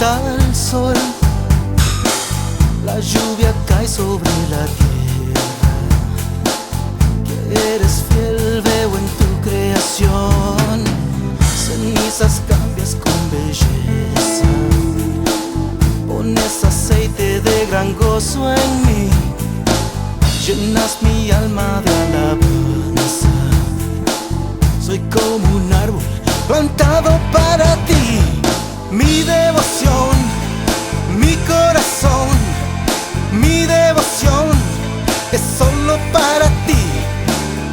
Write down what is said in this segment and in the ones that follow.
levanta el sol, la lluvia cae sobre la tierra. Que eres fiel veo en tu creación, cenizas cambias con belleza. Pones aceite de gran gozo en mí, llenas mi alma de alabanza. Soy como un árbol plantado para ti, mi devoción, mi corazón, mi devoción es solo para ti.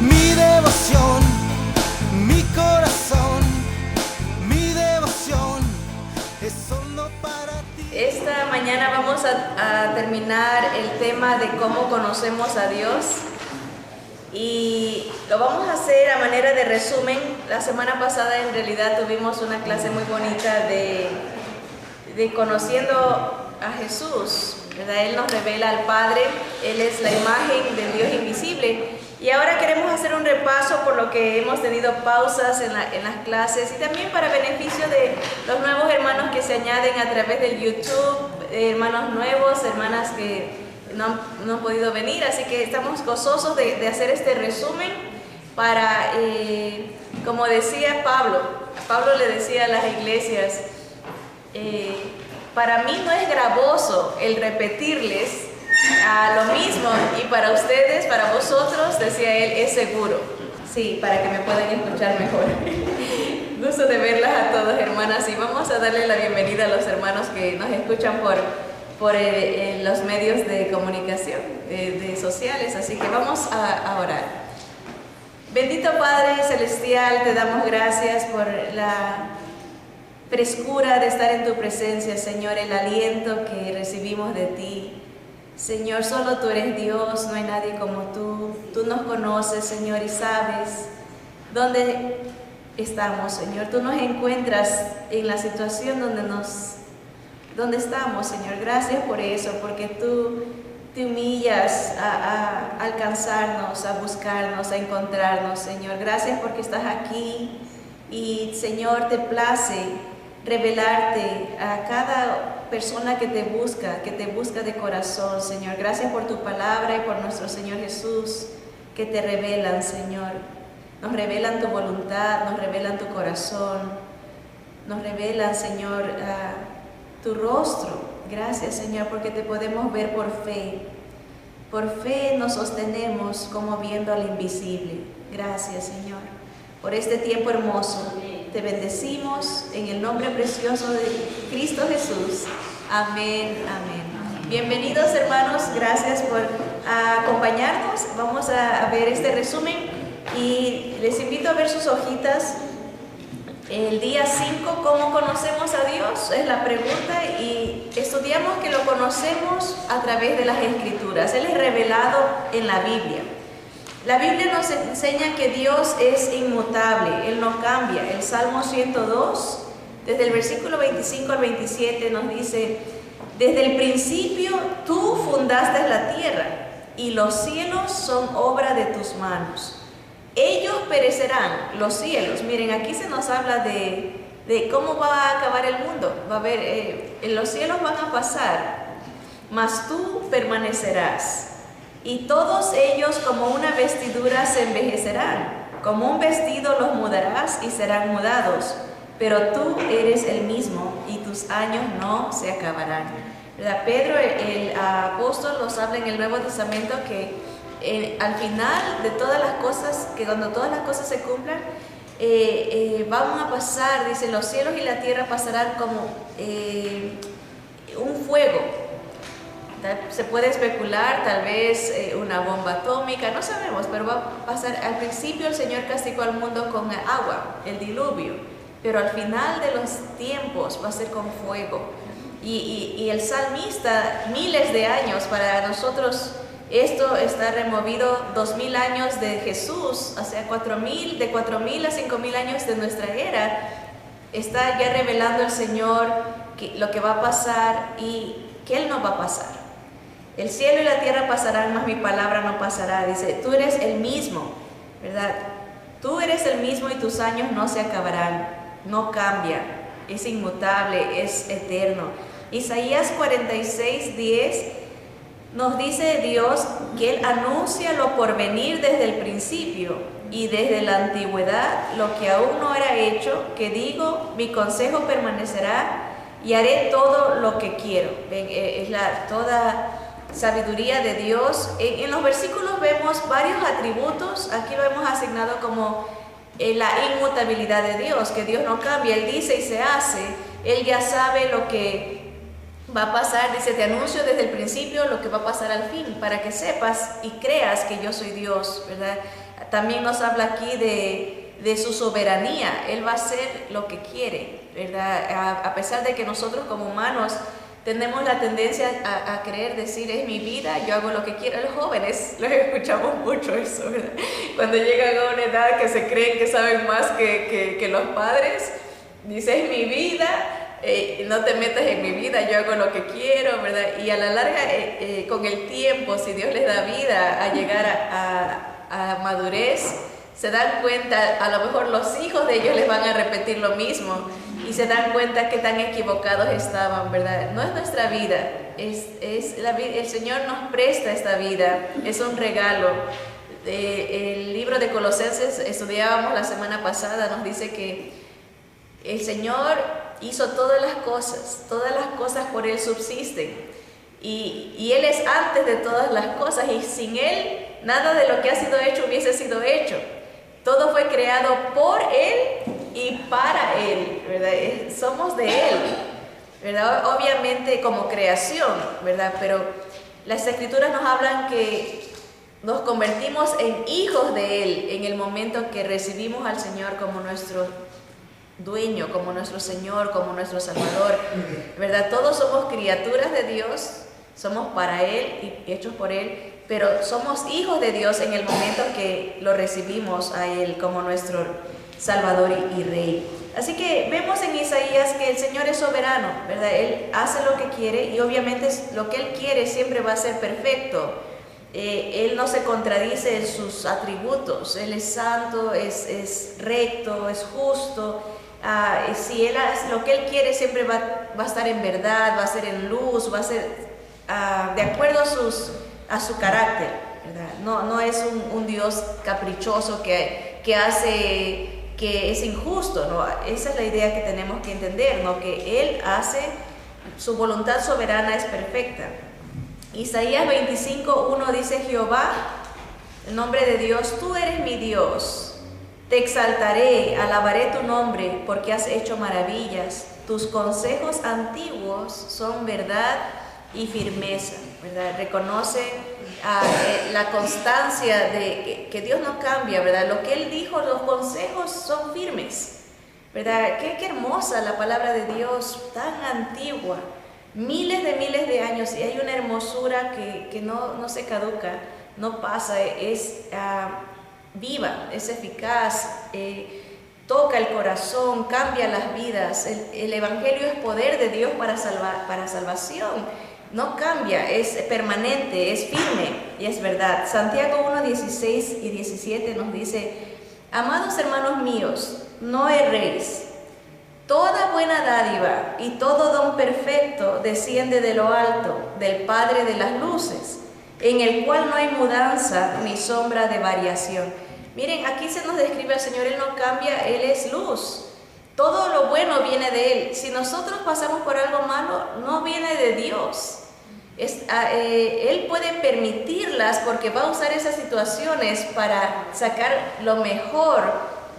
Mi devoción, mi corazón, mi devoción es solo para ti. Esta mañana vamos a terminar el tema de cómo conocemos a Dios. Y lo vamos a hacer a manera de resumen. La semana pasada en realidad tuvimos una clase muy bonita de conociendo a Jesús, ¿verdad? Él nos revela al Padre, Él es la imagen del Dios invisible. Y ahora queremos hacer un repaso por lo que hemos tenido pausas en las clases y también para beneficio de los nuevos hermanos que se añaden a través del YouTube, hermanos nuevos, hermanas que no han podido venir, así que estamos gozosos de hacer este resumen para, como decía Pablo le decía a las iglesias, para mí no es gravoso el repetirles lo mismo y para ustedes, para vosotros, decía él, es seguro. Sí, para que me puedan escuchar mejor. Gusto de verlas a todos, hermanas, y vamos a darle la bienvenida a los hermanos que nos escuchan por los medios de comunicación, de sociales, así que vamos a orar. Bendito Padre Celestial, te damos gracias por la frescura de estar en tu presencia, Señor, el aliento que recibimos de ti. Señor, solo tú eres Dios, no hay nadie como tú nos conoces, Señor, y sabes dónde estamos, Señor. Tú nos encuentras en la situación donde estamos, Señor. Gracias por eso, porque tú te humillas a alcanzarnos, a buscarnos, a encontrarnos, Señor. Gracias porque estás aquí y, Señor, te place revelarte a cada persona que te busca de corazón, Señor. Gracias por tu palabra y por nuestro Señor Jesús, que te revelan, Señor. Nos revelan tu voluntad, nos revelan tu corazón, nos revelan, Señor, tu rostro. Gracias, Señor, porque te podemos ver por fe. Por fe nos sostenemos como viendo al invisible. Gracias, Señor, por este tiempo hermoso. Te bendecimos en el nombre precioso de Cristo Jesús. Amén, amén. Bienvenidos, hermanos. Gracias por acompañarnos. Vamos a ver este resumen y les invito a ver sus hojitas. El día 5, ¿cómo conocemos a Dios? Es la pregunta y estudiamos que lo conocemos a través de las Escrituras. Él es revelado en la Biblia. La Biblia nos enseña que Dios es inmutable, Él no cambia. El Salmo 102, desde el versículo 25 al 27 nos dice: desde el principio tú fundaste la tierra y los cielos son obra de tus manos. Ellos perecerán, los cielos. Miren, aquí se nos habla de cómo va a acabar el mundo. Va a haber, los cielos van a pasar, mas tú permanecerás. Y todos ellos como una vestidura se envejecerán. Como un vestido los mudarás y serán mudados. Pero tú eres el mismo y tus años no se acabarán. ¿Verdad? Pedro, el apóstol, nos habla en el Nuevo Testamento que al final de todas las cosas, que cuando todas las cosas se cumplan, van a pasar, dice, los cielos y la tierra pasarán como un fuego. Se puede especular, tal vez una bomba atómica, no sabemos, pero va a pasar. Al principio el Señor castigó al mundo con agua, el diluvio, pero al final de los tiempos va a ser con fuego. Y el salmista, miles de años, para nosotros esto está removido 2000 años de Jesús, o sea, 4000, de 4000 a 5000 años de nuestra era, está ya revelando el Señor lo que va a pasar y que Él no va a pasar. El cielo y la tierra pasarán, mas mi palabra no pasará. Dice, tú eres el mismo, ¿verdad? Tú eres el mismo y tus años no se acabarán, no cambia. es inmutable, es eterno. Isaías 46:10 nos dice Dios que Él anuncia lo por venir desde el principio y desde la antigüedad, lo que aún no era hecho, que digo, mi consejo permanecerá y haré todo lo que quiero. Ven, es toda sabiduría de Dios. En los versículos vemos varios atributos. Aquí lo hemos asignado como la inmutabilidad de Dios, que Dios no cambia, Él dice y se hace. Él ya sabe lo que va a pasar, dice, te anuncio desde el principio lo que va a pasar al fin, para que sepas y creas que yo soy Dios, ¿verdad? También nos habla aquí de su soberanía. Él va a hacer lo que quiere, ¿verdad? A pesar de que nosotros como humanos tenemos la tendencia a querer decir, es mi vida, yo hago lo que quiero. Los jóvenes, los escuchamos mucho eso, ¿verdad? Cuando llegan a una edad que se creen que saben más que los padres, dice, es mi vida, no te metas en mi vida, yo hago lo que quiero, ¿verdad? Y a la larga, con el tiempo, si Dios les da vida a llegar a madurez, se dan cuenta, a lo mejor los hijos de ellos les van a repetir lo mismo y se dan cuenta que tan equivocados estaban, ¿verdad? No es nuestra vida, es la vida. El Señor nos presta esta vida, es un regalo. El libro de Colosenses, estudiábamos la semana pasada, nos dice que el Señor hizo todas las cosas por Él subsisten y Él es antes de todas las cosas y sin Él nada de lo que ha sido hecho hubiese sido hecho. Todo fue creado por Él y para Él, ¿verdad? Somos de Él, ¿verdad? Obviamente como creación, ¿verdad? Pero las Escrituras nos hablan que nos convertimos en hijos de Él en el momento que recibimos al Señor como nuestro dueño, como nuestro Señor, como nuestro Salvador, ¿verdad? Todos somos criaturas de Dios, somos para Él y hechos por Él, pero somos hijos de Dios en el momento que lo recibimos a Él como nuestro Salvador y Rey. Así que vemos en Isaías que el Señor es soberano, ¿verdad? Él hace lo que quiere y obviamente lo que Él quiere siempre va a ser perfecto. Él no se contradice en sus atributos. Él es santo, es recto, es justo. Si Él hace lo que Él quiere siempre va a estar en verdad, va a ser en luz, va a ser de acuerdo a su carácter, ¿verdad? No es un Dios caprichoso que hace que es injusto, ¿no? Esa es la idea que tenemos que entender, ¿no? Que Él hace, su voluntad soberana es perfecta. Isaías 25:1 dice, Jehová, el nombre de Dios, tú eres mi Dios, te exaltaré, alabaré tu nombre, porque has hecho maravillas, tus consejos antiguos son verdad y firmeza, ¿verdad? Reconoce la constancia de que Dios no cambia, ¿verdad? Lo que Él dijo, los consejos son firmes, ¿verdad? Qué hermosa la palabra de Dios, tan antigua, miles de años, y hay una hermosura que no se caduca, no pasa, es viva, es eficaz, toca el corazón, cambia las vidas. El Evangelio es poder de Dios para salvación. No cambia, es permanente, es firme y es verdad. Santiago 1:16 y 17 nos dice, amados hermanos míos, no erréis. Toda buena dádiva y todo don perfecto desciende de lo alto, del Padre de las luces, en el cual no hay mudanza ni sombra de variación. Miren, aquí se nos describe al Señor, Él no cambia, Él es luz. Todo lo bueno viene de Él. Si nosotros pasamos por algo malo, no viene de Dios. Él puede permitirlas porque va a usar esas situaciones para sacar lo mejor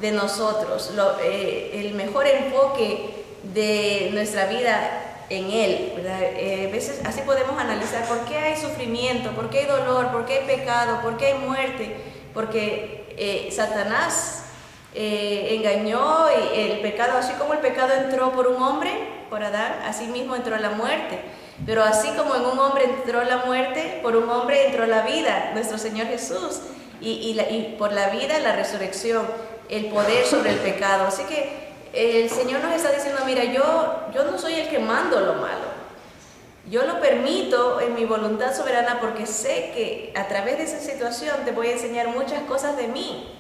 de nosotros, el mejor enfoque de nuestra vida en Él, ¿verdad? A veces así podemos analizar por qué hay sufrimiento, por qué hay dolor, por qué hay pecado, por qué hay muerte, porque Satanás engañó y el pecado, así como el pecado entró por un hombre, por Adán, así mismo entró la muerte. Pero así como en un hombre entró la muerte, por un hombre entró la vida, nuestro Señor Jesús, y por la vida la resurrección, el poder sobre el pecado. Así que el Señor nos está diciendo, mira, yo no soy el que mando lo malo, yo lo permito en mi voluntad soberana porque sé que a través de esa situación te voy a enseñar muchas cosas de mí.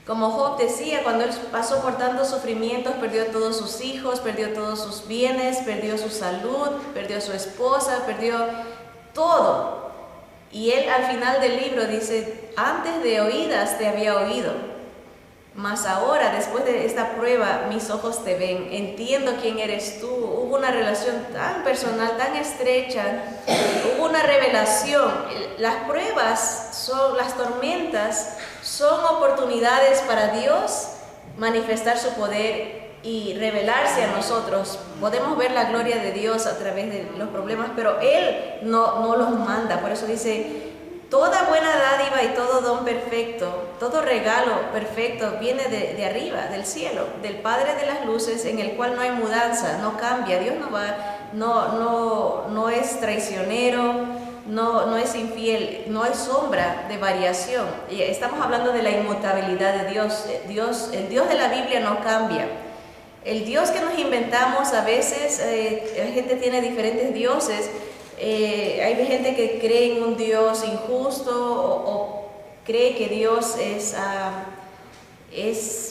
Como Job decía, cuando él pasó por tantos sufrimientos, perdió todos sus hijos, perdió todos sus bienes, perdió su salud, perdió su esposa, perdió todo. Y él al final del libro dice, antes de oídas te había oído, mas ahora, después de esta prueba, mis ojos te ven, entiendo quién eres tú. Hubo una relación tan personal, tan estrecha, hubo una revelación. Las pruebas, las tormentas, son oportunidades para Dios manifestar su poder y revelarse a nosotros. Podemos ver la gloria de Dios a través de los problemas, pero Él no los manda. Por eso dice, toda buena dádiva y todo don perfecto, todo regalo perfecto viene de arriba, del cielo, del Padre de las luces, en el cual no hay mudanza, no cambia. Dios no es traicionero, no es infiel, no hay sombra de variación. Y estamos hablando de la inmutabilidad de Dios. El Dios de la Biblia no cambia. El Dios que nos inventamos, a veces la gente tiene diferentes dioses. Hay gente que cree en un Dios injusto o cree que Dios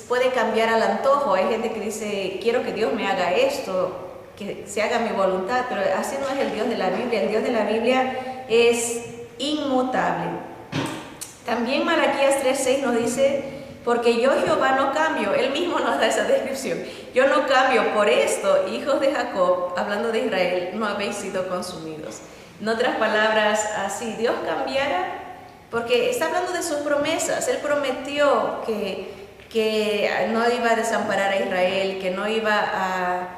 puede cambiar al antojo. Hay gente que dice, quiero que Dios me haga esto, que se haga mi voluntad, pero así no es el Dios de la Biblia. El Dios de la Biblia es inmutable. También Malaquías 3:6 nos dice, porque yo Jehová no cambio. Él mismo nos da esa descripción. Yo no cambio, por esto, hijos de Jacob, hablando de Israel, no habéis sido consumidos. En otras palabras, si Dios cambiara, porque está hablando de sus promesas. Él prometió que no iba a desamparar a Israel, que no iba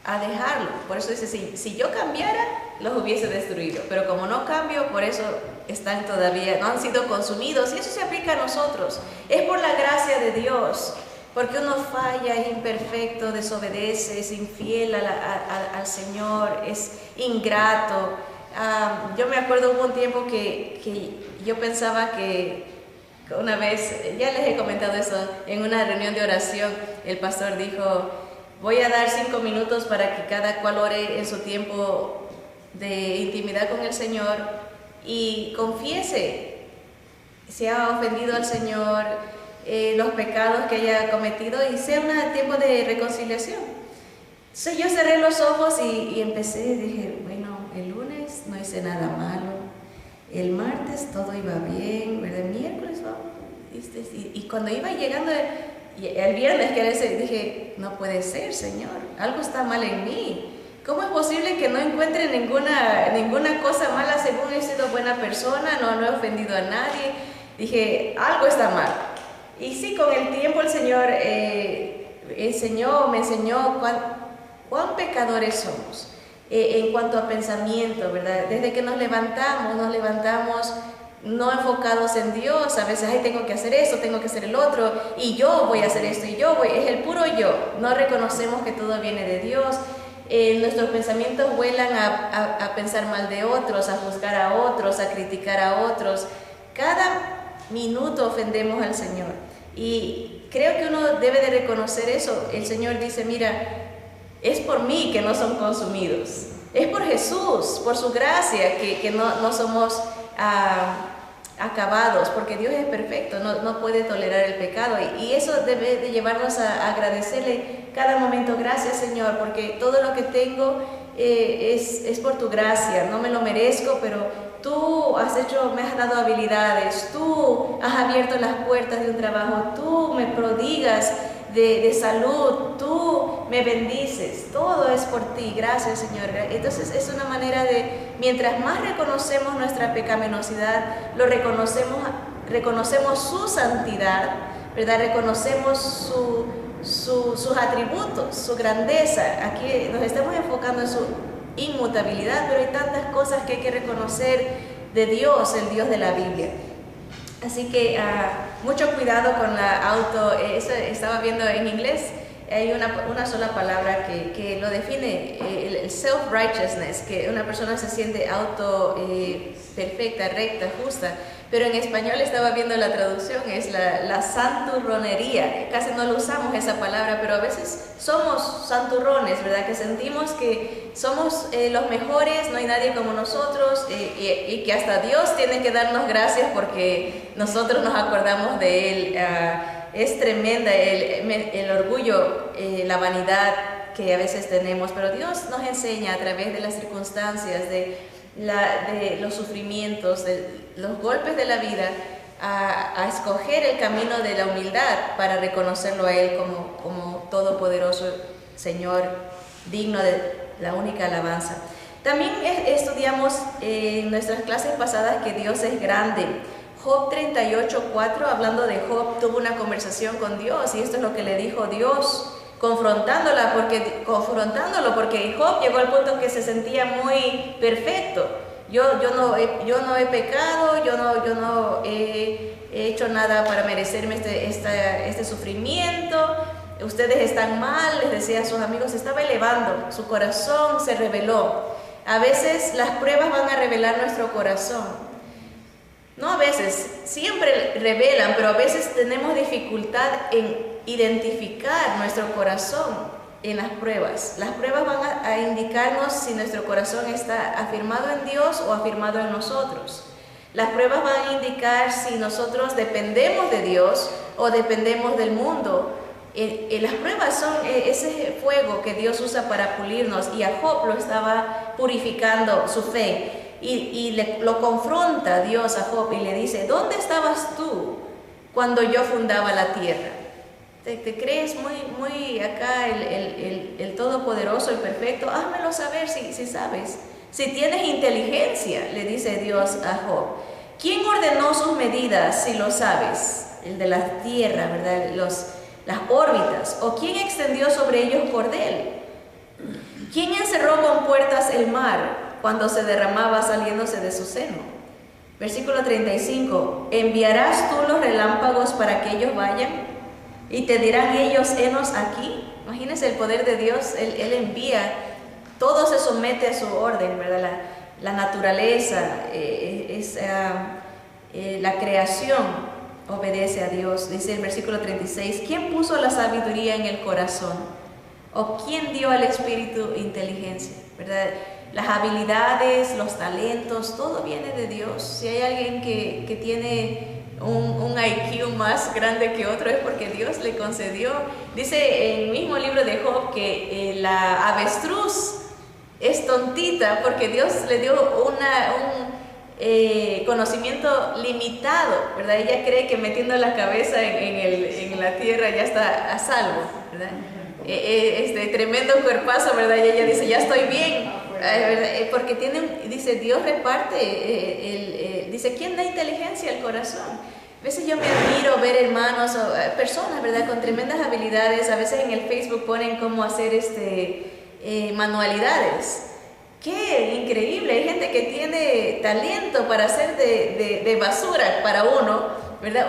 a dejarlo. Por eso dice, si yo cambiara, los hubiese destruido. Pero como no cambio, por eso están todavía, no han sido consumidos. Y eso se aplica a nosotros. Es por la gracia de Dios. Porque uno falla, es imperfecto, desobedece, es infiel al Señor, es ingrato. Yo me acuerdo, hubo un tiempo que yo pensaba que una vez, ya les he comentado eso, en una reunión de oración, el pastor dijo, voy a dar 5 minutos para que cada cual ore en su tiempo de intimidad con el Señor y confiese si ha ofendido al Señor, los pecados que haya cometido, y sea un tiempo de reconciliación. Entonces yo cerré los ojos y empecé, dije, bueno, el lunes no hice nada malo, el martes todo iba bien, ¿verdad? El miércoles y cuando iba llegando el viernes, que era ese, dije, no puede ser, Señor, algo está mal en mí. ¿Cómo es posible que no encuentre ninguna cosa mala según he sido buena persona, no he ofendido a nadie? Dije, algo está mal. Y sí, con el tiempo el Señor me enseñó cuán pecadores somos en cuanto a pensamiento, ¿verdad? Desde que nos levantamos no enfocados en Dios. A veces, tengo que hacer esto, tengo que hacer el otro, y yo voy a hacer esto, es el puro yo. No reconocemos que todo viene de Dios. Nuestros pensamientos vuelan a pensar mal de otros, a juzgar a otros, a criticar a otros. Cada minuto ofendemos al Señor. Y creo que uno debe de reconocer eso. El Señor dice, mira, es por mí que no son consumidos. Es por Jesús, por su gracia, que no somos acabados, porque Dios es perfecto, no puede tolerar el pecado. Y eso debe de llevarnos a agradecerle cada momento. Gracias, Señor, porque todo lo que tengo es por tu gracia. No me lo merezco, pero tú me has dado habilidades, tú has abierto las puertas de un trabajo, tú me prodigas de salud, tú me bendices, todo es por ti. Gracias, Señor. Entonces es una manera de, mientras más reconocemos nuestra pecaminosidad, reconocemos su santidad, ¿verdad? Reconocemos sus atributos, su grandeza. Aquí nos estamos enfocando en su inmutabilidad, pero hay tantas cosas que hay que reconocer de Dios, el Dios de la Biblia. Así que mucho cuidado con la estaba viendo en inglés, hay una sola palabra que lo define, el self-righteousness, que una persona se siente perfecta, recta, justa. Pero en español estaba viendo la traducción, es la santurronería. Casi no lo usamos esa palabra, pero a veces somos santurrones, ¿verdad? Que sentimos que somos los mejores, no hay nadie como nosotros, y que hasta Dios tiene que darnos gracias porque nosotros nos acordamos de Él Es tremenda el orgullo, la vanidad que a veces tenemos, pero Dios nos enseña a través de las circunstancias, de los sufrimientos, de los golpes de la vida, a escoger el camino de la humildad para reconocerlo a Él como todopoderoso Señor, digno de la única alabanza. También estudiamos en nuestras clases pasadas que Dios es grande. Job 38:4, hablando de Job, tuvo una conversación con Dios y esto es lo que le dijo Dios, confrontándolo porque Job llegó al punto que se sentía muy perfecto. Yo no he pecado, yo no he hecho nada para merecerme este sufrimiento. Ustedes están mal, les decía a sus amigos, se estaba elevando, su corazón se rebeló. A veces las pruebas van a revelar nuestro corazón. No a veces, siempre revelan, pero a veces tenemos dificultad en identificar nuestro corazón en las pruebas. Las pruebas van a indicarnos si nuestro corazón está afirmado en Dios o afirmado en nosotros. Las pruebas van a indicar si nosotros dependemos de Dios o dependemos del mundo. Las pruebas son ese fuego que Dios usa para pulirnos, y a Job lo estaba purificando su fe, lo confronta Dios a Job y le dice: ¿dónde estabas tú cuando yo fundaba la tierra? ¿Te crees muy acá el todopoderoso, el perfecto? Házmelo saber si sabes, si tienes inteligencia, le dice Dios a Job. ¿Quién ordenó sus medidas si lo sabes? El de la tierra, ¿verdad? Las órbitas, o quién extendió sobre ellos cordel, quién encerró con puertas el mar cuando se derramaba saliéndose de su seno. Versículo 35, ¿enviarás tú los relámpagos para que ellos vayan? Y te dirán ellos, henos aquí. Imagínense el poder de Dios, Él envía, todo se somete a su orden, ¿verdad? La naturaleza, la creación obedece a Dios. Dice el versículo 36, ¿quién puso la sabiduría en el corazón? ¿O quién dio al espíritu inteligencia? ¿Verdad? Las habilidades, los talentos, todo viene de Dios. Si hay alguien que tiene un IQ más grande que otro, es porque Dios le concedió. Dice en el mismo libro de Job que la avestruz es tontita porque Dios le dio un conocimiento limitado, ¿verdad? Ella cree que metiendo la cabeza en la tierra ya está a salvo, ¿verdad? Tremendo cuerpazo, ¿verdad? Y ella dice, ya estoy bien, ¿verdad? Porque dice, Dios reparte, dice, ¿quién da inteligencia al corazón? A veces yo me admiro ver hermanos o personas, ¿verdad? Con tremendas habilidades. A veces en el Facebook ponen cómo hacer manualidades. ¡Qué increíble! Hay gente que tiene talento para hacer de basura para uno, ¿verdad?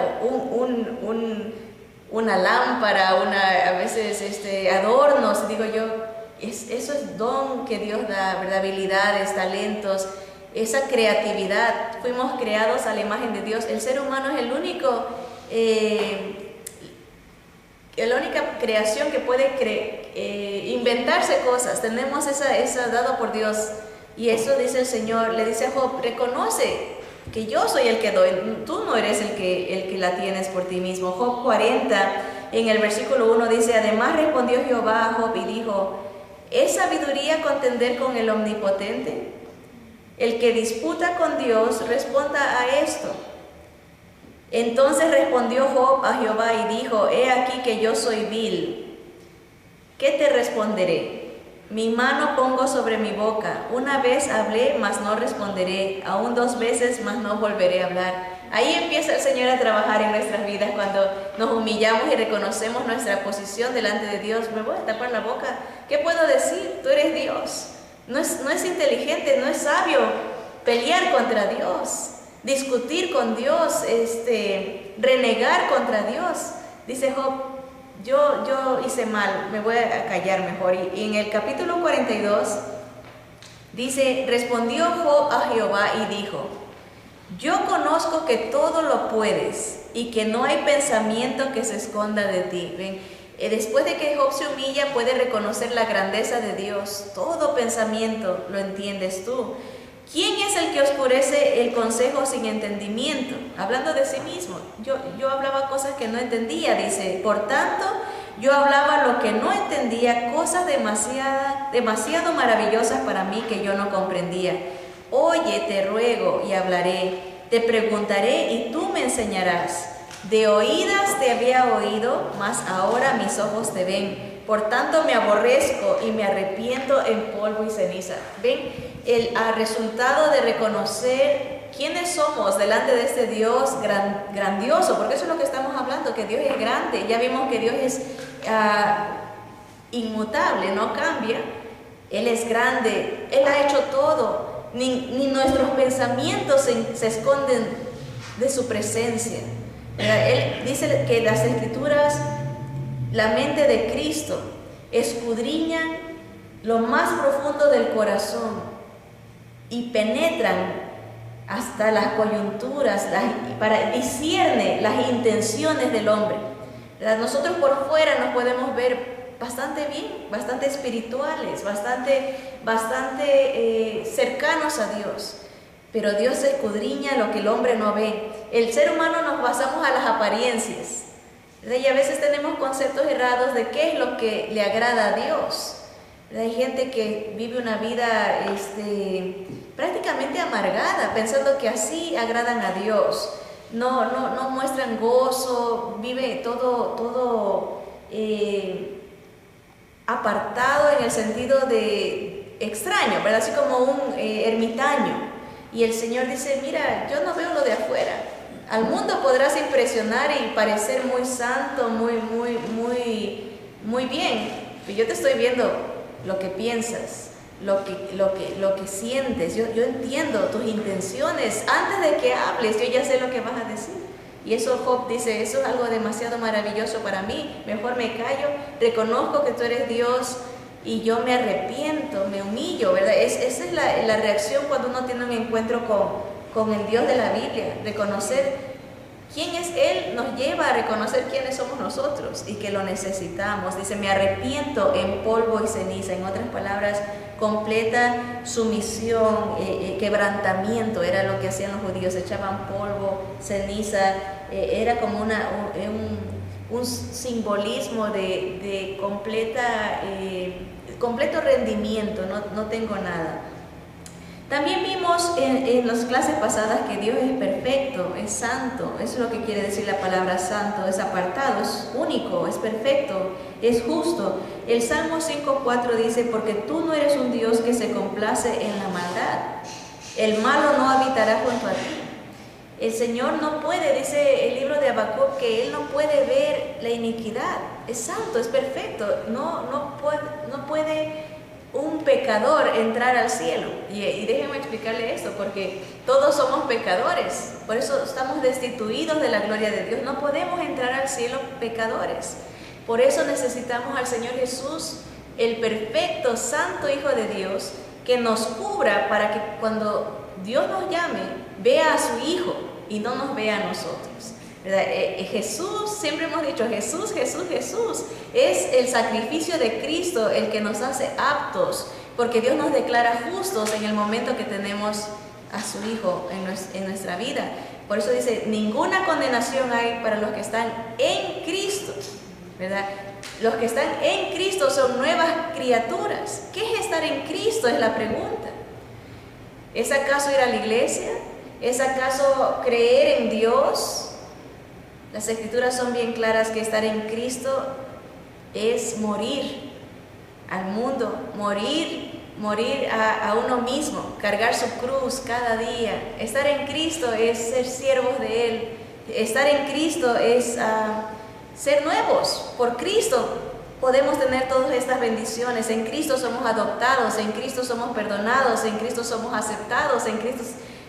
Una lámpara, a veces adornos, digo yo, eso es don que Dios da, ¿verdad? Habilidades, talentos, esa creatividad. Fuimos creados a la imagen de Dios. El ser humano es la única creación que puede inventarse cosas. Tenemos esa dado por Dios, y eso dice el Señor, le dice a Job, reconoce que yo soy el que doy, tú no eres el que la tienes por ti mismo. Job 40, en el versículo 1 dice, además respondió Jehová a Job y dijo, ¿es sabiduría contender con el Omnipotente? El que disputa con Dios, responda a esto. Entonces respondió Job a Jehová y dijo, he aquí que yo soy vil. ¿Qué te responderé? Mi mano pongo sobre mi boca. Una vez hablé, mas no responderé. Aún 2 veces, mas no volveré a hablar. Ahí empieza el Señor a trabajar en nuestras vidas cuando nos humillamos y reconocemos nuestra posición delante de Dios. Me voy a tapar la boca. ¿Qué puedo decir? Tú eres Dios. No es inteligente, no es sabio pelear contra Dios, discutir con Dios, renegar contra Dios. Dice Job, yo hice mal, me voy a callar mejor. Y en el capítulo 42 dice, respondió Job a Jehová y dijo, yo conozco que todo lo puedes y que no hay pensamiento que se esconda de ti. ¿Ven? Después de que Job se humilla, puede reconocer la grandeza de Dios. Todo pensamiento lo entiendes tú. ¿Quién es el que oscurece el consejo sin entendimiento? Hablando de sí mismo. Yo hablaba cosas que no entendía, dice. Por tanto, yo hablaba lo que no entendía, cosas demasiado maravillosas para mí que yo no comprendía. Oye, te ruego y hablaré, te preguntaré y tú me enseñarás. De oídas te había oído, mas ahora mis ojos te ven. Por tanto me aborrezco y me arrepiento en polvo y ceniza. ¿Ven? El resultado de reconocer quiénes somos delante de este Dios grandioso, porque eso es lo que estamos hablando, que Dios es grande. Ya vimos que Dios es inmutable, no cambia. Él es grande, Él ha hecho todo. Ni nuestros pensamientos se esconden de su presencia. Él dice que las Escrituras, la mente de Cristo, escudriñan lo más profundo del corazón y penetran hasta las coyunturas, discierne las intenciones del hombre. Nosotros por fuera nos podemos ver bastante bien, bastante espirituales, bastante cercanos a Dios, pero Dios escudriña lo que el hombre no ve. El ser humano nos basamos a las apariencias, y a veces tenemos conceptos errados de qué es lo que le agrada a Dios. Hay gente que vive una vida prácticamente amargada, pensando que así agradan a Dios. No muestran gozo, vive todo apartado en el sentido de extraño, ¿verdad? Así como un ermitaño. Y el Señor dice, mira, yo no veo lo de afuera. Al mundo podrás impresionar y parecer muy santo, muy bien, pero yo te estoy viendo lo que piensas, lo que sientes. Yo entiendo tus intenciones. Antes de que hables, yo ya sé lo que vas a decir. Y eso Job dice, eso es algo demasiado maravilloso para mí. Mejor me callo, reconozco que tú eres Dios y yo me arrepiento, me humillo, ¿verdad? Esa es la reacción cuando uno tiene un encuentro con el Dios de la Biblia. Reconocer quién es Él nos lleva a reconocer quiénes somos nosotros y que lo necesitamos. Dice, me arrepiento en polvo y ceniza. En otras palabras, completa sumisión, quebrantamiento era lo que hacían los judíos. Echaban polvo, ceniza, era como un simbolismo de completo rendimiento. No tengo nada. También vimos en las clases pasadas que Dios es perfecto, es santo. Eso es lo que quiere decir la palabra santo. Es apartado, es único, es perfecto, es justo. El Salmo 5:4 dice, porque tú no eres un Dios que se complace en la maldad. El malo no habitará junto a ti. El Señor no puede, dice el libro de Habacuc, que Él no puede ver la iniquidad. Es santo, es perfecto. No puede un pecador entrar al cielo. Y déjenme explicarle esto, porque todos somos pecadores, por eso estamos destituidos de la gloria de Dios. No podemos entrar al cielo pecadores. Por eso necesitamos al Señor Jesús, el perfecto, santo Hijo de Dios, que nos cubra para que cuando Dios nos llame, vea a su Hijo y no nos vea a nosotros. Jesús, siempre hemos dicho Jesús, es el sacrificio de Cristo el que nos hace aptos, porque Dios nos declara justos en el momento que tenemos a su Hijo en nuestra vida. Por eso dice, ninguna condenación hay para los que están en Cristo, ¿verdad? Los que están en Cristo son nuevas criaturas. ¿Qué es estar en Cristo? Es la pregunta. ¿Es acaso ir a la iglesia? ¿Es acaso creer en Dios? Las Escrituras son bien claras que estar en Cristo es morir al mundo, morir a uno mismo, cargar su cruz cada día. Estar en Cristo es ser siervos de Él. Estar en Cristo es ser nuevos. Por Cristo podemos tener todas estas bendiciones. En Cristo somos adoptados, en Cristo somos perdonados, en Cristo somos aceptados, en Cristo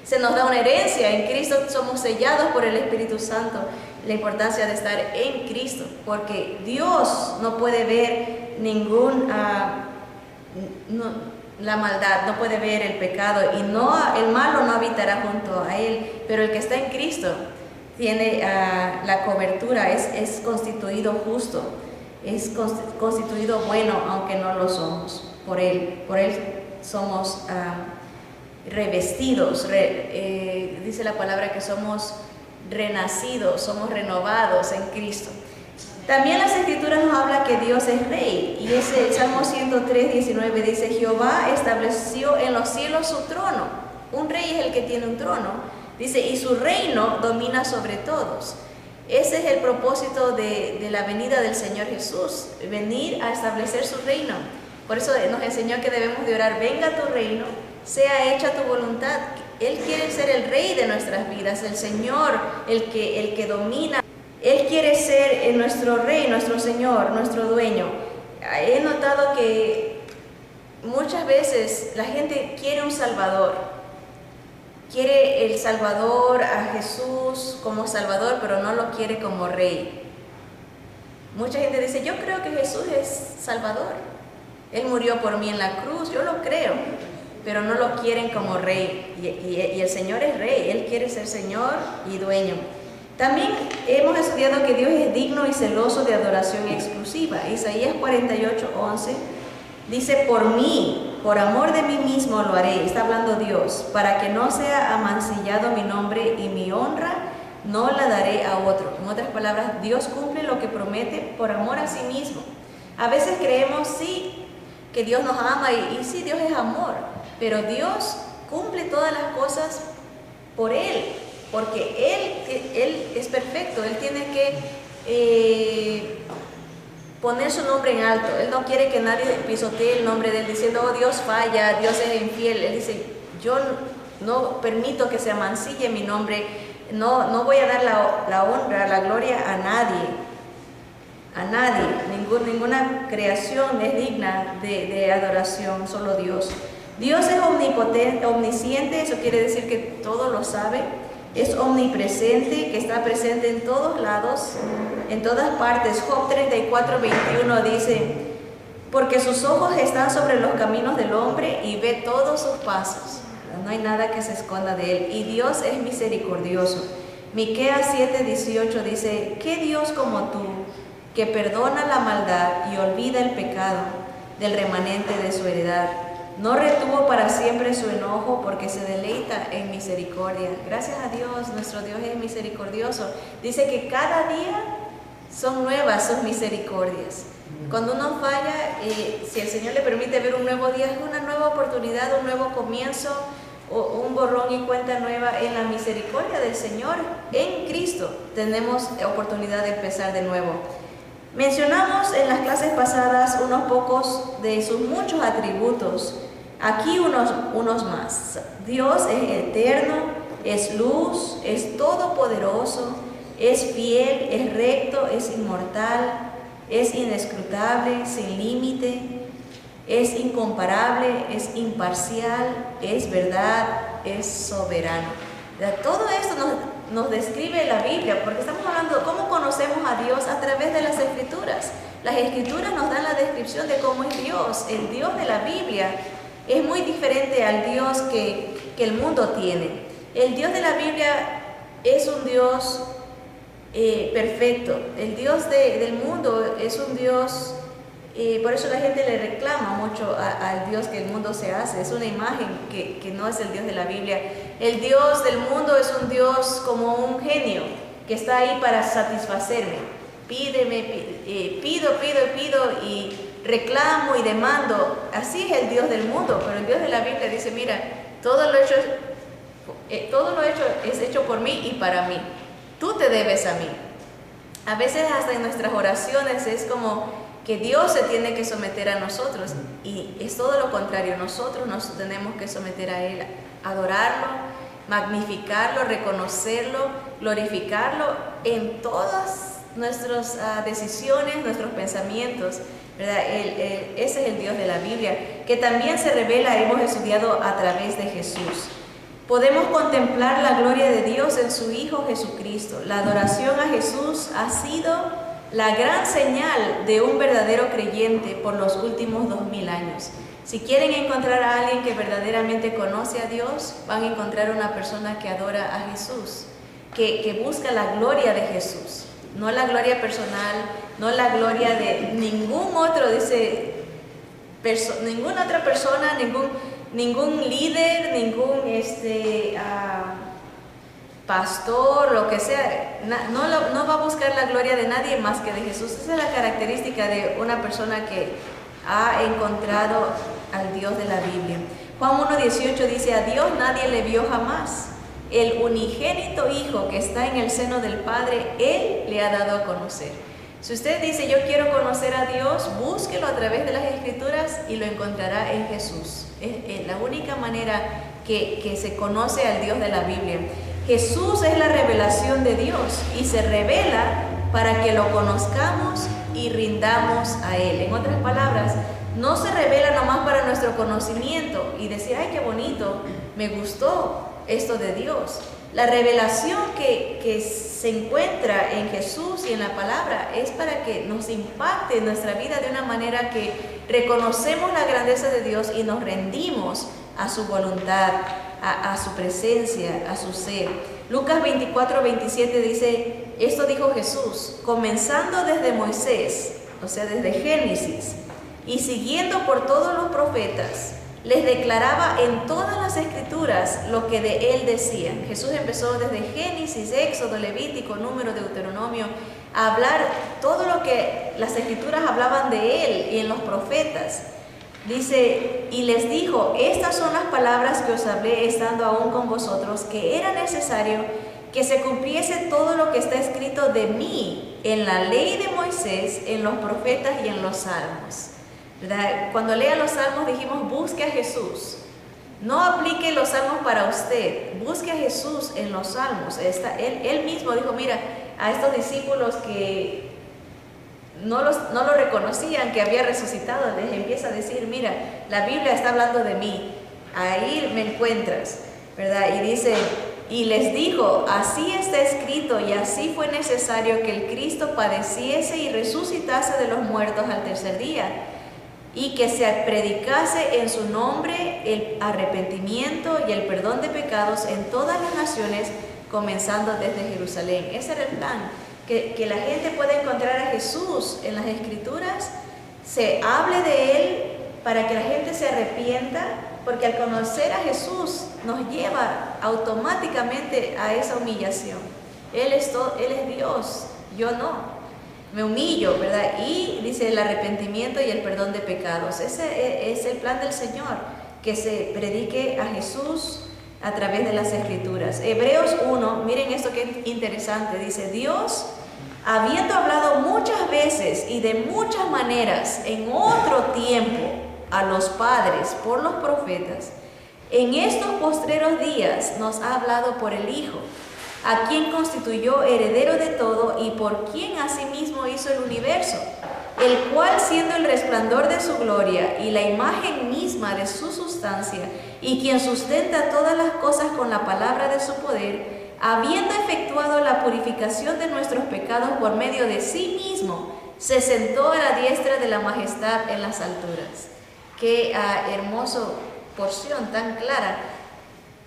se nos da una herencia, en Cristo somos sellados por el Espíritu Santo. La importancia de estar en Cristo, porque Dios no puede ver la maldad, no puede ver el pecado, y el malo no habitará junto a Él. Pero el que está en Cristo tiene la cobertura, es constituido justo, es constituido bueno, aunque no lo somos. Por Él somos revestidos, dice la palabra que somos renacidos, somos renovados en Cristo. También las Escrituras nos habla que Dios es Rey, y ese el Salmo 103, 19 dice: Jehová estableció en los cielos su trono. Un rey es el que tiene un trono, dice, y su reino domina sobre todos. Ese es el propósito de la venida del Señor Jesús, venir a establecer su reino. Por eso nos enseñó que debemos de orar: venga tu reino, sea hecha tu voluntad. Él quiere ser el Rey de nuestras vidas, el Señor, el que domina. Él quiere ser nuestro Rey, nuestro Señor, nuestro dueño. He notado que muchas veces la gente quiere un Salvador. Quiere el Salvador, a Jesús como Salvador, pero no lo quiere como Rey. Mucha gente dice: yo creo que Jesús es Salvador. Él murió por mí en la cruz, yo lo creo, pero no lo quieren como Rey. Y el Señor es Rey, Él quiere ser Señor y dueño. También hemos estudiado que Dios es digno y celoso de adoración exclusiva. Isaías 48:11 dice: por mí, por amor de mí mismo lo haré, está hablando Dios, para que no sea amancillado mi nombre, y mi honra no la daré a otro. En otras palabras, Dios cumple lo que promete por amor a sí mismo. A veces creemos, sí, que Dios nos ama, y sí, Dios es amor, pero Dios cumple todas las cosas por Él, porque Él es perfecto. Él tiene que poner su nombre en alto. Él no quiere que nadie pisotee el nombre de Él diciendo: oh, Dios falla, Dios es infiel. Él dice: yo no permito que se amancille mi nombre, no voy a dar la honra, la gloria a nadie. A nadie, ninguna creación es digna de adoración, solo Dios. Dios es omnipotente, omnisciente, eso quiere decir que todo lo sabe. Es omnipresente, que está presente en todos lados, en todas partes. Job 34:21 dice: porque sus ojos están sobre los caminos del hombre y ve todos sus pasos. No hay nada que se esconda de Él. Y Dios es misericordioso. Miqueas 7:18 dice: ¿qué Dios como tú, que perdona la maldad y olvida el pecado del remanente de su heredad? No retuvo para siempre su enojo, porque se deleita en misericordia. Gracias a Dios, nuestro Dios es misericordioso. Dice que cada día son nuevas sus misericordias. Cuando uno falla, si el Señor le permite ver un nuevo día, es una nueva oportunidad, un nuevo comienzo, o un borrón y cuenta nueva. En la misericordia del Señor, en Cristo, tenemos oportunidad de empezar de nuevo. Mencionamos en las clases pasadas unos pocos de sus muchos atributos. Aquí unos más. Dios es eterno, es luz, es todopoderoso, es fiel, es recto, es inmortal, es inescrutable, sin límite, es incomparable, es imparcial, es verdad, es soberano. Todo esto nos describe la Biblia, porque estamos hablando de cómo conocemos a Dios a través de las Escrituras. Las Escrituras nos dan la descripción de cómo es Dios. El Dios de la Biblia es muy diferente al Dios que el mundo tiene. El Dios de la Biblia es un Dios perfecto. El Dios del mundo es un Dios, por eso la gente le reclama mucho al Dios que el mundo se hace. Es una imagen que no es el Dios de la Biblia. El Dios del mundo es un Dios como un genio que está ahí para satisfacerme. Pido y reclamo y demando. Así es el Dios del mundo, pero el Dios de la Biblia dice: mira, todo lo hecho es hecho por mí y para mí. Tú te debes a mí. A veces hasta en nuestras oraciones es como que Dios se tiene que someter a nosotros, y es todo lo contrario. Nosotros nos tenemos que someter a Él, adorarlo, magnificarlo, reconocerlo, glorificarlo en todas nuestras decisiones, nuestros pensamientos, ¿verdad? Ese es el Dios de la Biblia, que también se revela, hemos estudiado a través de Jesús. Podemos contemplar la gloria de Dios en su Hijo Jesucristo. La adoración a Jesús ha sido la gran señal de un verdadero creyente por los últimos 2000 años. Si quieren encontrar a alguien que verdaderamente conoce a Dios, van a encontrar una persona que adora a Jesús, que busca la gloria de Jesús, no la gloria personal, no la gloria de ningún otro, dice, ninguna otra persona, ningún líder, ningún pastor, lo que sea, no va a buscar la gloria de nadie más que de Jesús. Esa es la característica de una persona que ha encontrado al Dios de la Biblia. Juan 1:18 dice: a Dios nadie le vio jamás. El unigénito Hijo que está en el seno del Padre, Él le ha dado a conocer. Si usted dice: yo quiero conocer a Dios, búsquelo a través de las Escrituras y lo encontrará en Jesús. Es la única manera que se conoce al Dios de la Biblia. Jesús es la revelación de Dios y se revela para que lo conozcamos y rindamos a Él. En otras palabras, no se revela nomás para nuestro conocimiento y decir: ay, qué bonito, me gustó esto de Dios. La revelación que se encuentra en Jesús y en la palabra es para que nos impacte en nuestra vida de una manera que reconocemos la grandeza de Dios y nos rendimos a su voluntad, a su presencia, a su ser. Lucas 24:27 dice: esto dijo Jesús, comenzando desde Moisés, o sea, desde Génesis, y siguiendo por todos los profetas, les declaraba en todas las Escrituras lo que de él decían. Jesús empezó desde Génesis, Éxodo, Levítico, Número, Deuteronomio, a hablar todo lo que las Escrituras hablaban de él y en los profetas. Dice: y les dijo: estas son las palabras que os hablé estando aún con vosotros, que era necesario que se cumpliese todo lo que está escrito de mí en la ley de Moisés, en los profetas y en los salmos. ¿Verdad? Cuando lea los salmos dijimos: busque a Jesús. No aplique los salmos para usted, busque a Jesús en los salmos. Él mismo dijo: mira, a estos discípulos que no lo reconocían, que había resucitado, les empieza a decir: mira, la Biblia está hablando de mí, ahí me encuentras, ¿verdad? Y dice: y les dijo: así está escrito y así fue necesario que el Cristo padeciese y resucitase de los muertos al tercer día, y que se predicase en su nombre el arrepentimiento y el perdón de pecados en todas las naciones, comenzando desde Jerusalén. Ese era el plan, que la gente pueda encontrar a Jesús en las Escrituras, se hable de Él para que la gente se arrepienta, porque al conocer a Jesús nos lleva automáticamente a esa humillación. Él es Dios, yo no. Me humillo, ¿verdad? Y dice: el arrepentimiento y el perdón de pecados. Ese es el plan del Señor, que se predique a Jesús a través de las Escrituras. Hebreos 1, miren esto que es interesante, dice: Dios, habiendo hablado muchas veces y de muchas maneras en otro tiempo a los padres por los profetas, en estos postreros días nos ha hablado por el Hijo, a quien constituyó heredero de todo y por quien asimismo hizo el universo, el cual, siendo el resplandor de su gloria y la imagen misma de su sustancia, y quien sustenta todas las cosas con la palabra de su poder, habiendo efectuado la purificación de nuestros pecados por medio de sí mismo, se sentó a la diestra de la majestad en las alturas. Qué hermosa porción tan clara.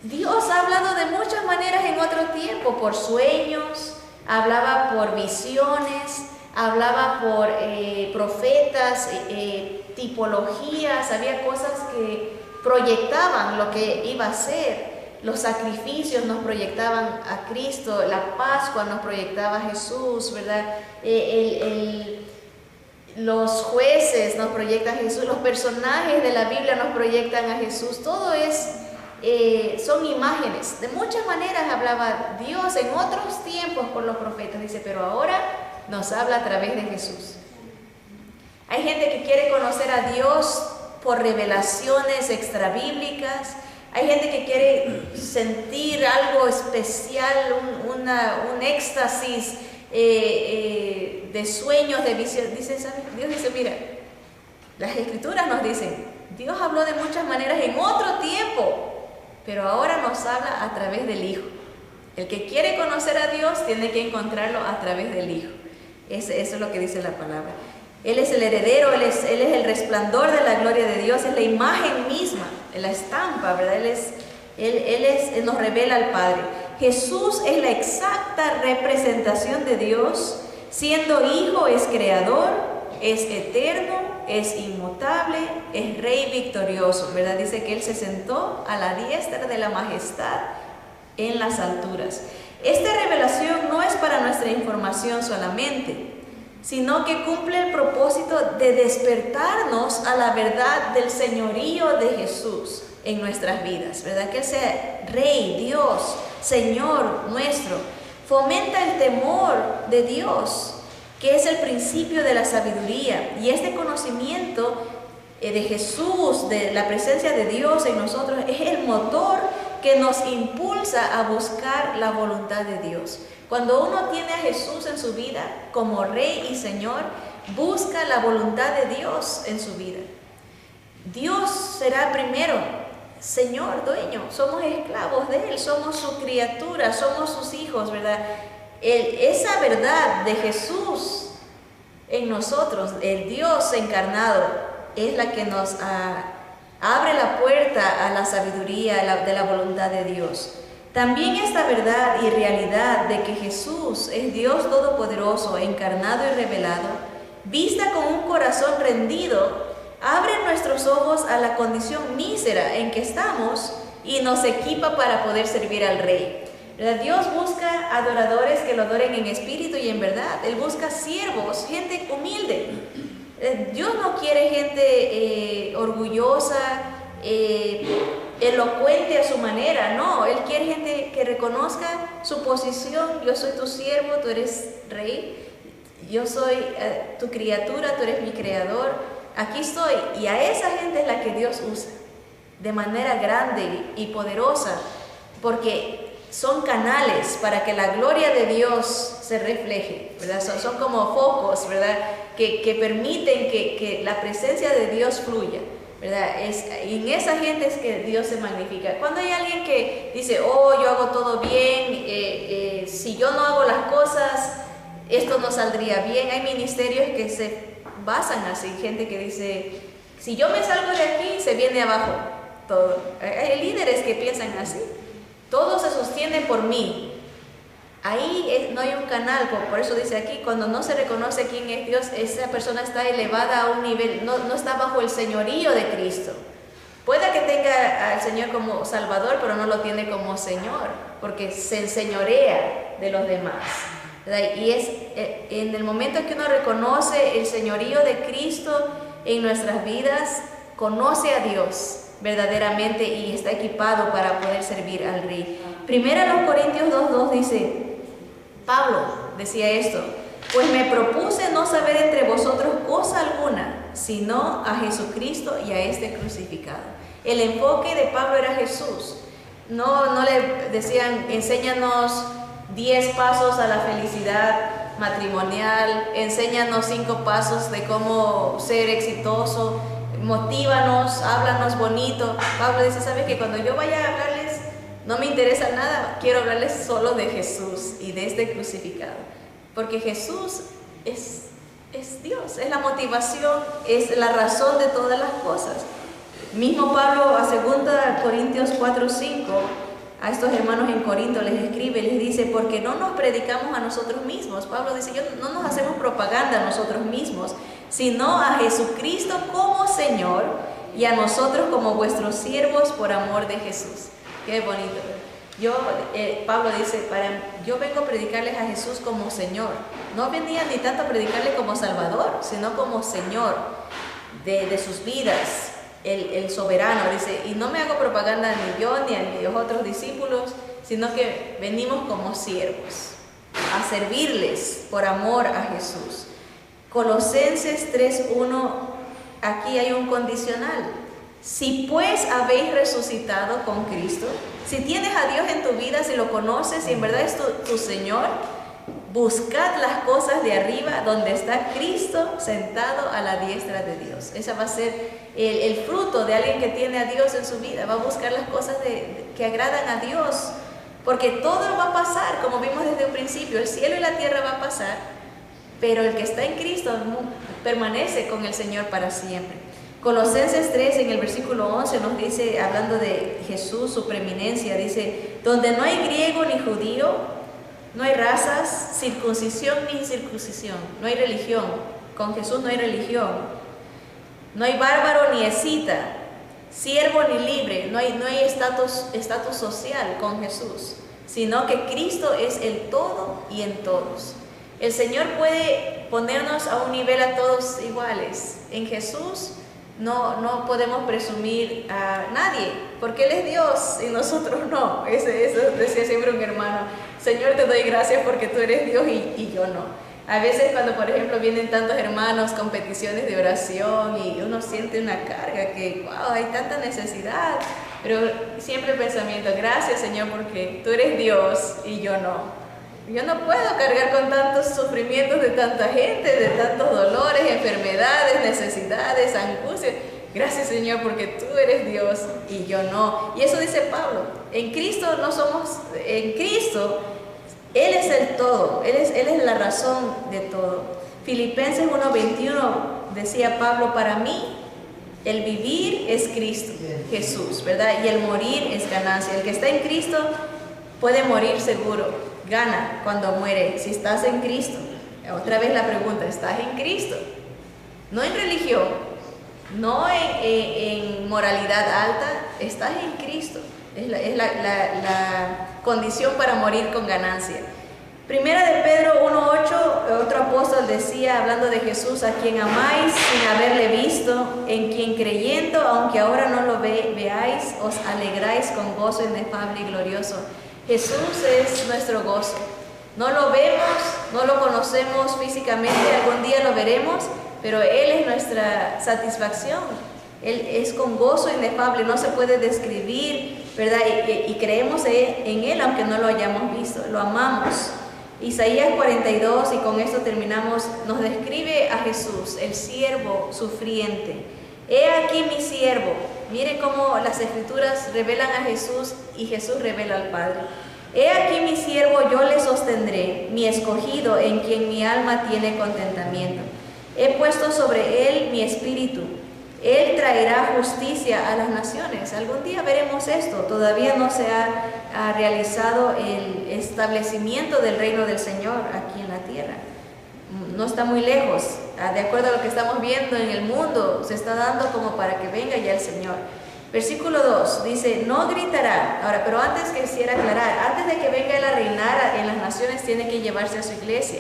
Dios ha hablado de muchas maneras en otro tiempo, por sueños, hablaba por visiones, hablaba por profetas, tipologías, había cosas que proyectaban lo que iba a ser. Los sacrificios nos proyectaban a Cristo, la Pascua nos proyectaba a Jesús, ¿verdad? Los jueces nos proyectan a Jesús, los personajes de la Biblia nos proyectan a Jesús, todo son imágenes. De muchas maneras hablaba Dios en otros tiempos por los profetas, dice, pero ahora nos habla a través de Jesús. Hay gente que quiere conocer a Dios por revelaciones extrabíblicas. Hay gente que quiere sentir algo especial, un éxtasis de sueños, de visión. Dios dice, mira, las Escrituras nos dicen, Dios habló de muchas maneras en otro tiempo, pero ahora nos habla a través del Hijo. El que quiere conocer a Dios tiene que encontrarlo a través del Hijo. Eso es lo que dice la palabra. Él es el heredero, Él es el resplandor de la gloria de Dios, es la imagen misma, la estampa, ¿verdad? Él nos revela al Padre. Jesús es la exacta representación de Dios, siendo Hijo, es creador, es eterno, es inmutable, es Rey victorioso, ¿verdad? Dice que Él se sentó a la diestra de la majestad en las alturas. Esta revelación no es para nuestra información solamente, sino que cumple el propósito de despertarnos a la verdad del señorío de Jesús en nuestras vidas, ¿verdad? Que Él sea Rey, Dios, Señor nuestro. Fomenta el temor de Dios, que es el principio de la sabiduría, y este conocimiento de Jesús, de la presencia de Dios en nosotros, es el motor que nos impulsa a buscar la voluntad de Dios. Cuando uno tiene a Jesús en su vida como Rey y Señor, busca la voluntad de Dios en su vida. Dios será primero Señor, dueño, somos esclavos de Él, somos su criatura, somos sus hijos, ¿verdad? Esa verdad de Jesús en nosotros, el Dios encarnado, es la que nos abre la puerta a la sabiduría de la voluntad de Dios. También esta verdad y realidad de que Jesús es Dios todopoderoso, encarnado y revelado, vista con un corazón rendido, abre nuestros ojos a la condición mísera en que estamos y nos equipa para poder servir al Rey. Dios busca adoradores que lo adoren en espíritu y en verdad. Él busca siervos, gente humilde. Dios no quiere gente orgullosa, elocuente a su manera. No, Él quiere gente que reconozca su posición. Yo soy tu siervo, tú eres Rey. Yo soy tu criatura, tú eres mi creador. Aquí estoy. Y a esa gente es la que Dios usa de manera grande y poderosa, porque son canales para que la gloria de Dios se refleje, ¿verdad? Son como focos, ¿verdad? Que permiten que la presencia de Dios fluya, ¿verdad? Y en esa gente es que Dios se magnifica. Cuando hay alguien que dice, oh, yo hago todo bien, si yo no hago las cosas, esto no saldría bien. Hay ministerios que se basan así, gente que dice, si yo me salgo de aquí, se viene abajo todo. Hay líderes que piensan así. Todo se sostiene por mí. Ahí no hay un canal, por eso dice aquí, cuando no se reconoce quién es Dios, esa persona está elevada a un nivel, no está bajo el señorío de Cristo. Puede que tenga al Señor como Salvador, pero no lo tiene como Señor, porque se enseñorea de los demás, ¿verdad? Y es en el momento que uno reconoce el señorío de Cristo en nuestras vidas, conoce a Dios verdaderamente y está equipado para poder servir al Rey. Primera los Corintios 2:2 dice, Pablo decía esto, pues me propuse no saber entre vosotros cosa alguna, sino a Jesucristo y a este crucificado. El enfoque de Pablo era Jesús. No le decían, enséñanos 10 pasos a la felicidad matrimonial, enséñanos 5 pasos de cómo ser exitoso, motívanos, háblanos bonito. Pablo dice, ¿sabes que cuando yo vaya a hablarles no me interesa nada? Quiero hablarles solo de Jesús y de este crucificado, porque Jesús es Dios, es la motivación, es la razón de todas las cosas. Mismo Pablo a 2 Corintios 4:5 a estos hermanos en Corinto les escribe, les dice, porque no nos predicamos a nosotros mismos. Pablo dice, no nos hacemos propaganda a nosotros mismos, sino a Jesucristo como Señor y a nosotros como vuestros siervos por amor de Jesús. Qué bonito. Pablo dice, yo vengo a predicarles a Jesús como Señor. No venía ni tanto a predicarle como Salvador, sino como Señor de sus vidas, el soberano. Dice, y no me hago propaganda ni yo ni a los otros discípulos, sino que venimos como siervos a servirles por amor a Jesús. Colosenses 3:1, aquí hay un condicional. Si pues habéis resucitado con Cristo, si tienes a Dios en tu vida, si lo conoces, si en verdad es tu Señor, buscad las cosas de arriba donde está Cristo sentado a la diestra de Dios. Ese va a ser el fruto de alguien que tiene a Dios en su vida. Va a buscar las cosas que agradan a Dios, porque todo va a pasar, como vimos desde un principio. El cielo y la tierra va a pasar, pero el que está en Cristo permanece con el Señor para siempre. Colosenses 3 en el versículo 11 nos dice, hablando de Jesús, su preeminencia, dice, donde no hay griego ni judío, no hay razas, circuncisión ni incircuncisión, no hay religión. Con Jesús no hay religión. No hay bárbaro ni escita, siervo ni libre, no hay estatus social con Jesús, sino que Cristo es el todo y en todos. El Señor puede ponernos a un nivel a todos iguales. En Jesús no podemos presumir a nadie, porque Él es Dios y nosotros no. Eso decía siempre un hermano: Señor, te doy gracias porque tú eres Dios y yo no. A veces cuando, por ejemplo, vienen tantos hermanos con peticiones de oración y uno siente una carga que, wow, hay tanta necesidad, pero siempre el pensamiento: gracias, Señor, porque tú eres Dios y yo no. Yo no puedo cargar con tantos sufrimientos de tanta gente, de tantos dolores, enfermedades, necesidades, angustias. Gracias, Señor, porque tú eres Dios y yo no. Y eso dice Pablo. En Cristo no somos, en Cristo Él es el todo, Él es la razón de todo. Filipenses 1:21 decía Pablo: para mí el vivir es Cristo Jesús, ¿verdad? Y el morir es ganancia. El que está en Cristo puede morir seguro, gana cuando muere. Si estás en Cristo, otra vez la pregunta: ¿estás en Cristo? No en religión, no en moralidad alta, estás en Cristo. Es la condición para morir con ganancia. Primera de Pedro 1:8, otro apóstol decía, hablando de Jesús: a quien amáis sin haberle visto, en quien creyendo, aunque ahora no lo veáis, os alegráis con gozo inefable y glorioso. Jesús es nuestro gozo. No lo vemos, no lo conocemos físicamente, algún día lo veremos, pero Él es nuestra satisfacción. Él es con gozo inefable, no se puede describir, ¿verdad? Y creemos en Él aunque no lo hayamos visto, lo amamos. Isaías 42, y con esto terminamos, nos describe a Jesús, el siervo sufriente. He aquí mi siervo. Mire cómo las Escrituras revelan a Jesús y Jesús revela al Padre. He aquí mi siervo, yo le sostendré, mi escogido, en quien mi alma tiene contentamiento. He puesto sobre él mi espíritu. Él traerá justicia a las naciones. Algún día veremos esto. Todavía no se ha realizado el establecimiento del reino del Señor aquí en la tierra. No está muy lejos. De acuerdo a lo que estamos viendo en el mundo, se está dando como para que venga ya el Señor. Versículo 2 dice: no gritará. Ahora, pero antes quisiera aclarar, antes de que venga Él a reinar en las naciones, tiene que llevarse a su iglesia.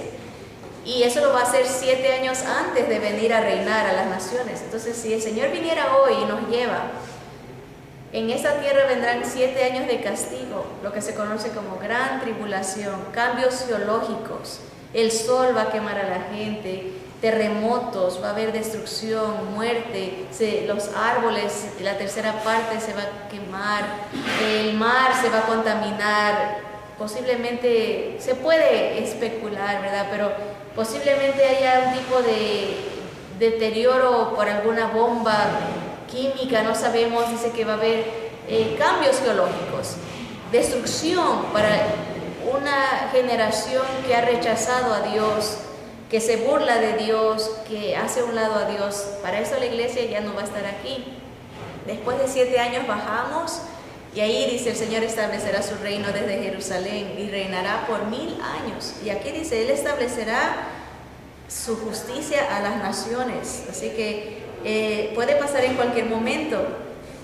Y eso lo va a hacer 7 años antes de venir a reinar a las naciones. Entonces, si el Señor viniera hoy y nos lleva, en esta tierra vendrán 7 años de castigo, lo que se conoce como gran tribulación, cambios geológicos. El sol va a quemar a la gente, terremotos, va a haber destrucción, muerte, los árboles, la tercera parte se va a quemar, el mar se va a contaminar, posiblemente, se puede especular, ¿verdad? Pero posiblemente haya un tipo de deterioro por alguna bomba química, no sabemos. Dice que va a haber cambios geológicos, destrucción para una generación que ha rechazado a Dios, que se burla de Dios, que hace a un lado a Dios. Para eso la iglesia ya no va a estar aquí. Después de 7 años bajamos, y ahí dice: el Señor establecerá su reino desde Jerusalén y reinará por 1000 años. Y aquí dice: Él establecerá su justicia a las naciones. Así que puede pasar en cualquier momento.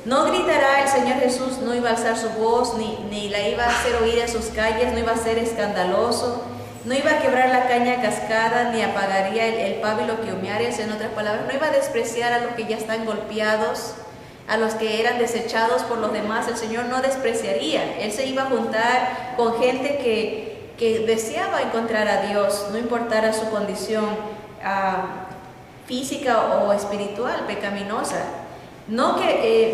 No gritará el Señor Jesús, no iba a alzar su voz, ni la iba a hacer oír en sus calles, no iba a ser escandaloso, no iba a quebrar la caña cascada, ni apagaría el pábilo que humeare. En otras palabras, no iba a despreciar a los que ya están golpeados, a los que eran desechados por los demás. El Señor no despreciaría. Él se iba a juntar con gente que deseaba encontrar a Dios, no importara su condición física o espiritual, pecaminosa.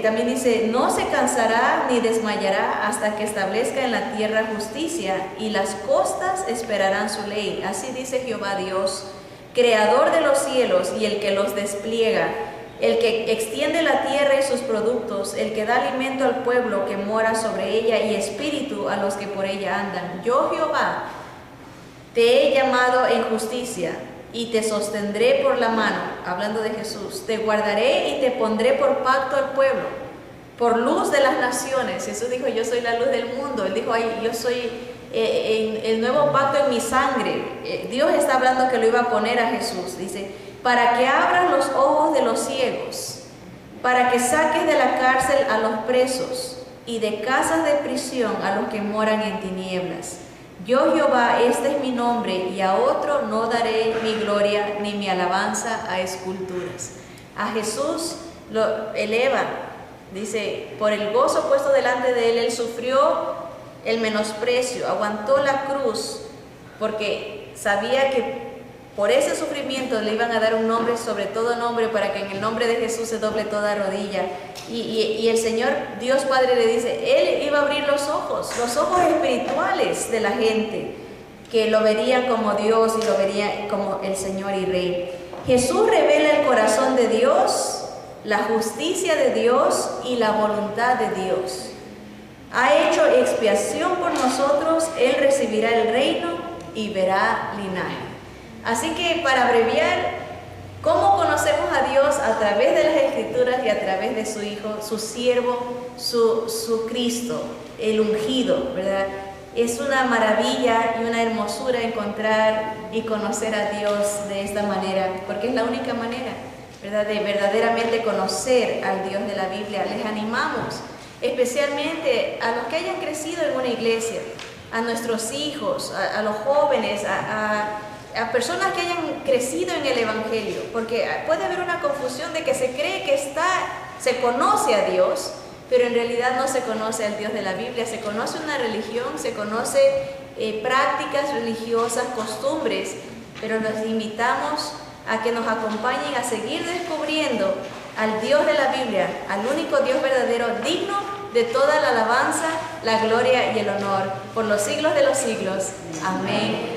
También dice: no se cansará ni desmayará hasta que establezca en la tierra justicia, y las costas esperarán su ley. Así dice Jehová Dios, creador de los cielos y el que los despliega, el que extiende la tierra y sus productos, el que da alimento al pueblo que mora sobre ella y espíritu a los que por ella andan. Yo, Jehová, te he llamado en justicia y te sostendré por la mano, hablando de Jesús. Te guardaré y te pondré por pacto al pueblo, por luz de las naciones. Jesús dijo: yo soy la luz del mundo. Él dijo: yo soy el nuevo pacto en mi sangre. Dios está hablando que lo iba a poner a Jesús. Dice: para que abras los ojos de los ciegos, para que saques de la cárcel a los presos y de casas de prisión a los que moran en tinieblas. Yo, Jehová, este es mi nombre, y a otro no daré mi gloria ni mi alabanza a esculturas. A Jesús lo eleva, dice, por el gozo puesto delante de él, él sufrió el menosprecio, aguantó la cruz, porque sabía que por ese sufrimiento le iban a dar un nombre sobre todo nombre, para que en el nombre de Jesús se doble toda rodilla. Y el Señor, Dios Padre, le dice, Él iba a abrir los ojos espirituales de la gente, que lo verían como Dios y lo verían como el Señor y Rey. Jesús revela el corazón de Dios, la justicia de Dios y la voluntad de Dios. Ha hecho expiación por nosotros, Él recibirá el reino y verá linaje. Así que, para abreviar, ¿cómo conocemos a Dios? A través de las Escrituras y a través de su Hijo, su siervo, su Cristo, el ungido, ¿verdad? Es una maravilla y una hermosura encontrar y conocer a Dios de esta manera, porque es la única manera, ¿verdad?, de verdaderamente conocer al Dios de la Biblia. Les animamos, especialmente a los que hayan crecido en una iglesia, a nuestros hijos, a los jóvenes, a personas que hayan crecido en el Evangelio, porque puede haber una confusión de que se cree que se conoce a Dios, pero en realidad no se conoce al Dios de la Biblia. Se conoce una religión, se conoce prácticas religiosas, costumbres, pero los invitamos a que nos acompañen a seguir descubriendo al Dios de la Biblia, al único Dios verdadero, digno de toda la alabanza, la gloria y el honor, por los siglos de los siglos. Amén.